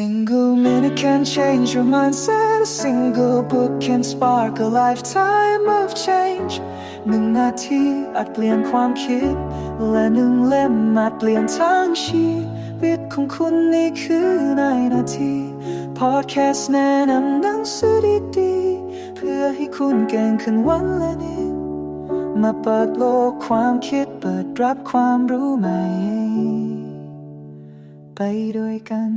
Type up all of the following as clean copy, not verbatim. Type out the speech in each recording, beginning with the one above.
Single minute can change your mindset. A single book can spark a lifetime of change. 1 นาทีอาจเปลี่ยนความคิดและ1 เล่มอาจเปลี่ยนทั้งชีวิตของคุณนี่คือในนาทีพอดแคสต์แนะนำหนังสือดีๆเพื่อให้คุณเก่งขึ้นวันละนิดมาเปิดโลกความคิดเปิดรับความรู้ใหม่ไปด้วยกัน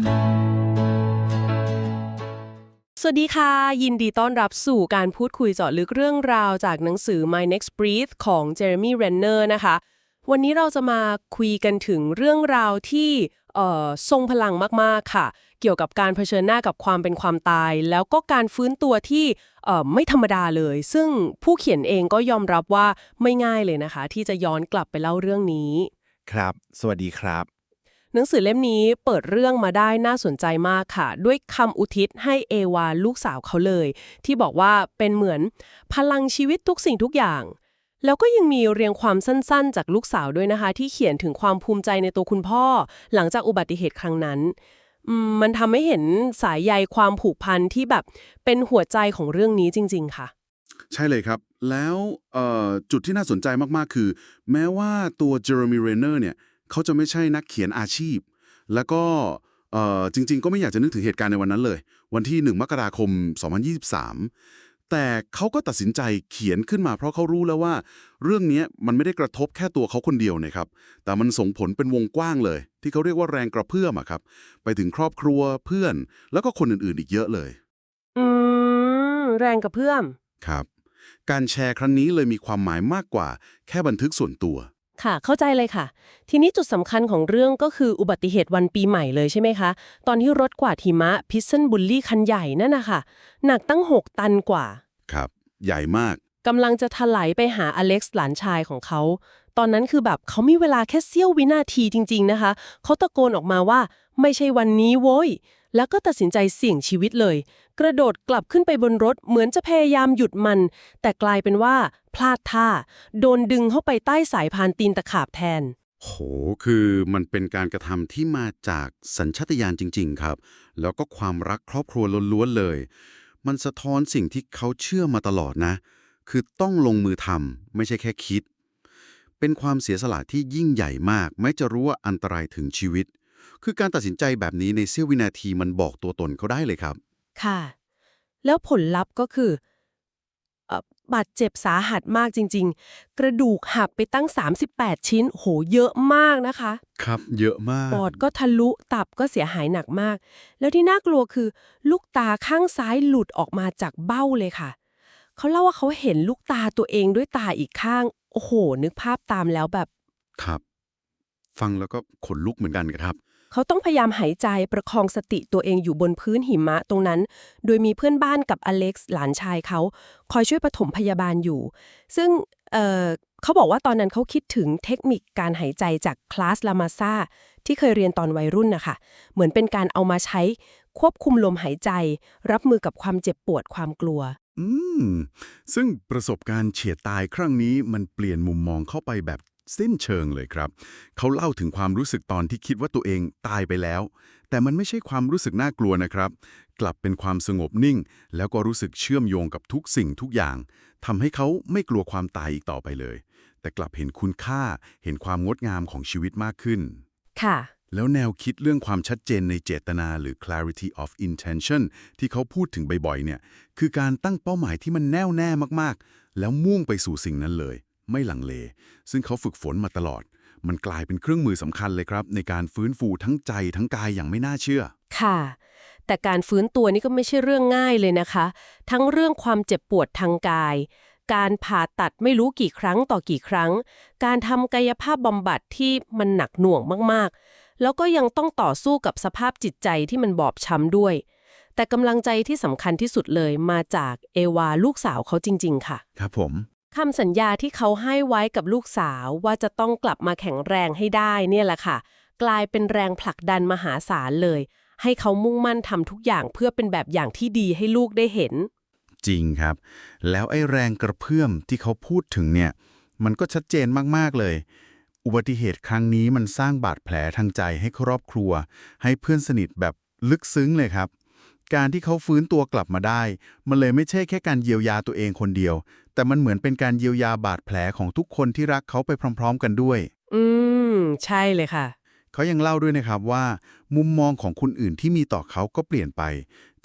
สวัสดีค่ะยินดีต้อนรับสู่การพูดคุยเจาะลึกเรื่องราวจากหนังสือ My Next Breath ของ Jeremy Renner นะคะวันนี้เราจะมาคุยกันถึงเรื่องราวที่ทรงพลังมากๆค่ะเกี่ยวกับการเผชิญหน้ากับความเป็นความตายแล้วก็การฟื้นตัวที่ไม่ธรรมดาเลยซึ่งผู้เขียนเองก็ยอมรับว่าไม่ง่ายเลยนะคะที่จะย้อนกลับไปเล่าเรื่องนี้ครับสวัสดีครับหนังสือเล่มนี้เปิดเรื่องมาได้น่าสนใจมากค่ะด้วยคำอุทิศให้เอวาลูกสาวเขาเลยที่บอกว่าเป็นเหมือนพลังชีวิตทุกสิ่งทุกอย่างแล้วก็ยังมีเรียงความสั้นๆจากลูกสาวด้วยนะคะที่เขียนถึงความภูมิใจในตัวคุณพ่อหลังจากอุบัติเหตุครั้งนั้นมันทำให้เห็นสายใยความผูกพันที่แบบเป็นหัวใจของเรื่องนี้จริงๆค่ะใช่เลยครับแล้วจุดที่น่าสนใจมากๆคือแม้ว่าตัวเจอร์มีเรนเนอร์เนี่ยเขาจะไม่ใช่นักเขียนอาชีพแล้วก็จริงๆก็ไม่อยากจะนึกถึงเหตุการณ์ในวันนั้นเลยวันที่1 มกราคม 2023แต่เขาก็ตัดสินใจเขียนขึ้นมาเพราะเขารู้แล้วว่าเรื่องนี้มันไม่ได้กระทบแค่ตัวเขาคนเดียวนะครับแต่มันส่งผลเป็นวงกว้างเลยที่เขาเรียกว่าแรงกระเพื่อมอะครับไปถึงครอบครัวเพื่อนแล้วก็คนอื่นๆอีกเยอะเลยแรงกระเพื่อมครับการแชร์ครั้งนี้เลยมีความหมายมากกว่าแค่บันทึกส่วนตัวค่ะเข้าใจเลยค่ะทีนี้จุดสำคัญของเรื่องก็คืออุบัติเหตุวันปีใหม่เลยใช่ไหมคะตอนที่รถกวาดหิมะพิซซันบุลลี่คันใหญ่นั่นนะคะหนักตั้ง6 ตันกว่าครับใหญ่มากกำลังจะถลายไปหาอเล็กซ์หลานชายของเขาตอนนั้นคือแบบเขามีเวลาแค่เสี้ยววินาทีจริงๆนะคะเขาตะโกนออกมาว่าไม่ใช่วันนี้โว้ยแล้วก็ตัดสินใจเสี่ยงชีวิตเลยกระโดดกลับขึ้นไปบนรถเหมือนจะพยายามหยุดมันแต่กลายเป็นว่าพลาดท่าโดนดึงเข้าไปใต้สายพานตีนตะขาบแทนโหคือมันเป็นการกระทำที่มาจากสัญชาตญาณจริงๆครับแล้วก็ความรักครอบครัวล้วนๆเลยมันสะท้อนสิ่งที่เขาเชื่อมาตลอดนะคือต้องลงมือทำไม่ใช่แค่คิดเป็นความเสียสละที่ยิ่งใหญ่มากแม้จะรู้ว่าอันตรายถึงชีวิตคือการตัดสินใจแบบนี้ในเสี้ยววินาทีมันบอกตัวตนเขาได้เลยครับค่ะแล้วผลลัพธ์ก็คือบาดเจ็บสาหัสมากจริงๆกระดูกหักไปตั้ง38 ชิ้นโหเยอะมากนะคะครับเยอะมากปอดก็ทะลุตับก็เสียหายหนักมากแล้วที่น่ากลัวคือลูกตาข้างซ้ายหลุดออกมาจากเบ้าเลยค่ะเขาเล่าว่าเขาเห็นลูกตาตัวเองด้วยตาอีกข้างโอ้โหนึกภาพตามแล้วแบบครับฟังแล้วก็ขนลุกเหมือนกันครับเขาต้องพยายามหายใจประคองสติตัวเองอยู่บนพื้นหิมะตรงนั้นโดยมีเพื่อนบ้านกับอเล็กซ์หลานชายเขาคอยช่วยปฐมพยาบาลอยู่ซึ่งเขาบอกว่าตอนนั้นเขาคิดถึงเทคนิคการหายใจจากคลาสลามาซาที่เคยเรียนตอนวัยรุ่นนะคะเหมือนเป็นการเอามาใช้ควบคุมลมหายใจรับมือกับความเจ็บปวดความกลัวอืมซึ่งประสบการณ์เฉียดตายครั้งนี้มันเปลี่ยนมุมมองเข้าไปแบบสิ้นเชิงเลยครับเขาเล่าถึงความรู้สึกตอนที่คิดว่าตัวเองตายไปแล้วแต่มันไม่ใช่ความรู้สึกน่ากลัวนะครับกลับเป็นความสงบนิ่งแล้วก็รู้สึกเชื่อมโยงกับทุกสิ่งทุกอย่างทำให้เขาไม่กลัวความตายอีกต่อไปเลยแต่กลับเห็นคุณค่าเห็นความงดงามของชีวิตมากขึ้นค่ะแล้วแนวคิดเรื่องความชัดเจนในเจตนาหรือ clarity of intention ที่เขาพูดถึงบ่อยๆเนี่ยคือการตั้งเป้าหมายที่มันแน่วแน่มากๆแล้วมุ่งไปสู่สิ่งนั้นเลยไม่ลังเลซึ่งเขาฝึกฝนมาตลอดมันกลายเป็นเครื่องมือสำคัญเลยครับในการฟื้นฟูทั้งใจทั้งกายอย่างไม่น่าเชื่อค่ะแต่การฟื้นตัวนี่ก็ไม่ใช่เรื่องง่ายเลยนะคะทั้งเรื่องความเจ็บปวดทางกายการผ่าตัดไม่รู้กี่ครั้งต่อกี่ครั้งการทำกายภาพบำบัดที่มันหนักหน่วงมากๆแล้วก็ยังต้องต่อสู้กับสภาพจิตใจที่มันบอบช้ำด้วยแต่กำลังใจที่สำคัญที่สุดเลยมาจากเอวาลูกสาวเขาจริงๆค่ะครับผมคำสัญญาที่เขาให้ไว้กับลูกสาวว่าจะต้องกลับมาแข็งแรงให้ได้เนี่ยแหละค่ะกลายเป็นแรงผลักดันมหาศาลเลยให้เขามุ่งมั่นทำทุกอย่างเพื่อเป็นแบบอย่างที่ดีให้ลูกได้เห็นจริงครับแล้วไอ้แรงกระเพื่อมที่เขาพูดถึงเนี่ยมันก็ชัดเจนมากๆเลยอุบัติเหตุครั้งนี้มันสร้างบาดแผลทางใจให้ครอบครัวให้เพื่อนสนิทแบบ ลึกซึ้งเลยครับ การที่เขาฟื้นตัวกลับมาได้ มันเลยไม่ใช่แค่การเยียวยาตัวเองคนเดียว แต่มันเหมือนเป็นการเยียวยาบาดแผลของทุกคนที่รักเขาไปพร้อมๆกันด้วย อืม ใช่เลยค่ะ เขายังเล่าด้วยนะครับว่า มุมมองของคนอื่นที่มีต่อเขาก็เปลี่ยนไป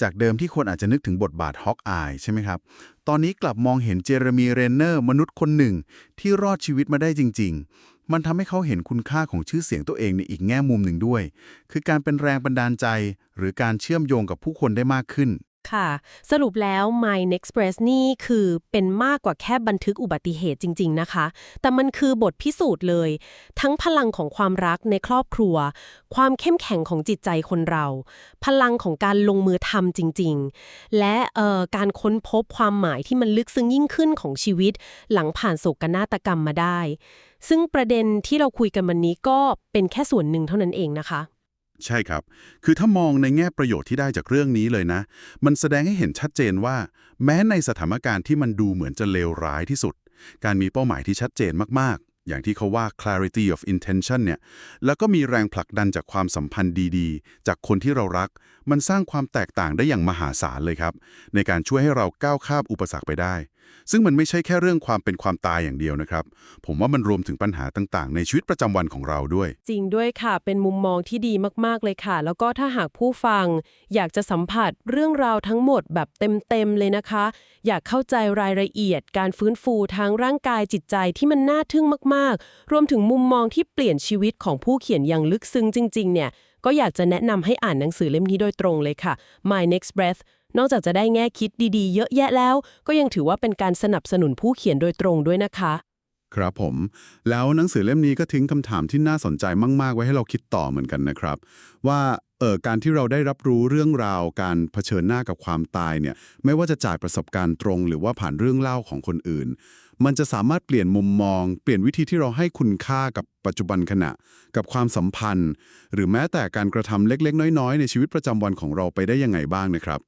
จากเดิมที่คนอาจจะนึกถึงบทบาทฮอกอายใช่ไหมครับ ตอนนี้กลับมองเห็นเจเรมีเรนเนอร์มนุษย์คนหนึ่งที่รอดชีวิตมาได้จริงๆ มันทำให้เขาเห็นคุณค่าของชื่อเสียงตัวเองในอีกแง่มุมหนึ่งด้วย คือการเป็นแรงบันดาลใจ หรือการเชื่อมโยงกับผู้คนได้มากขึ้น ค่ะ สรุปแล้ว Mind Express นี่คือเป็นมากกว่าแค่บันทึกอุบัติเหตุจริงๆนะคะ แต่มันคือบทพิสูจน์เลย ทั้งพลังของความรักในครอบครัว ความเข้มแข็งของจิตใจคนเรา พลังของการลงมือทำจริงๆ และการค้นพบความหมายที่มันลึกซึ้งยิ่งขึ้นของชีวิต หลังผ่านโศกนาฏกรรมมาได้ ซึ่งประเด็นที่เราคุยกันวันนี้ก็เป็นแค่ส่วนหนึ่งเท่านั้นเองนะคะ ใช่ครับ คือถ้ามองในแง่ประโยชน์ที่ได้จากเรื่องนี้เลยนะ มันแสดงให้เห็นชัดเจนว่า แม้ในสถานการณ์ที่มันดูเหมือนจะเลวร้ายที่สุด การมีเป้าหมายที่ชัดเจนมากๆ อย่างที่เขาว่า clarity of intention เนี่ย แล้วก็มีแรงผลักดันจากความสัมพันธ์ดีๆ จากคนที่เรารัก มันสร้างความแตกต่างได้อย่างมหาศาลเลยครับ ในการช่วยให้เราก้าวข้ามอุปสรรคไปได้ ซึ่งมันไม่ใช่แค่เรื่องความเป็นความตายอย่างเดียวนะครับ ผมว่ามันรวมถึงปัญหาต่างๆ ในชีวิตประจำวันของเราด้วย จริงด้วยค่ะ เป็นมุมมองที่ดีมากๆเลยค่ะ แล้วก็ถ้าหากผู้ฟังอยากจะสัมผัสเรื่องราวทั้งหมดแบบเต็มๆเลยนะคะ อยากเข้าใจรายละเอียดการฟื้นฟูทั้งร่างกายจิตใจที่มันน่าทึ่งมากๆ รวมถึงมุมมองที่เปลี่ยนชีวิตของผู้เขียนอย่างลึกซึ้งจริงๆเนี่ยก็อยากจะแนะนำให้อ่านหนังสือเล่มนี้โดยตรงเลยค่ะ My Next Breath นอกจากจะได้แง่คิดดีๆเยอะแยะแล้ว ก็ยังถือว่าเป็นการสนับสนุนผู้เขียนโดยตรงด้วยนะคะ ครับผม แล้วหนังสือเล่มนี้ก็ทิ้งคำถามที่น่าสนใจมากๆไว้ให้เราคิดต่อเหมือนกันนะครับ ว่าการที่เราได้รับรู้เรื่องราวการเผชิญหน้ากับความตายเนี่ยไม่ว่าจะจากประสบการณ์ตรง หรือว่าผ่านเรื่องเล่าของคนอื่น มันจะสามารถเปลี่ยนมุมมอง เปลี่ยนวิธีที่เราให้คุณค่ากับปัจจุบันขณะ กับความสัมพันธ์ หรือแม้แต่การกระทำเล็กๆ น้อยๆในชีวิตประจำวันของเราไปได้ยังไงบ้างนะครับ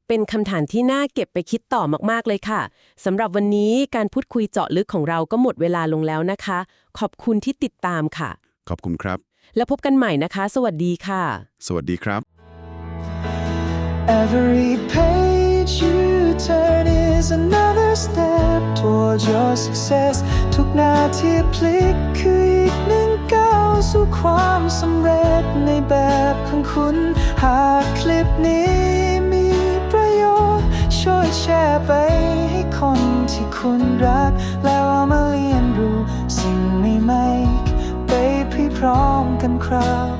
เป็นคำถามที่น่าเก็บไปคิดต่อมากๆเลยค่ะสำหรับวันนี้การพูดคุยเจาะลึกของเราก็หมดเวลาลงแล้วนะคะ ขอบคุณที่ติดตามค่ะ ขอบคุณครับ แล้วพบกันใหม่นะคะ สวัสดีค่ะ สวัสดีครับ Every page you turn is another step towards your success ทุกนาทีพลิกคืออีกหนึ่งก้าวสู่ความสำเร็จในแบบของคุณ หากคลิปนี้มีประโยชน์ช่วยแชร์ไปให้คนที่คุณรัก แล้วเอามาเรียนรู้สิ่งใหม่ๆไปพร้อมๆกันครับ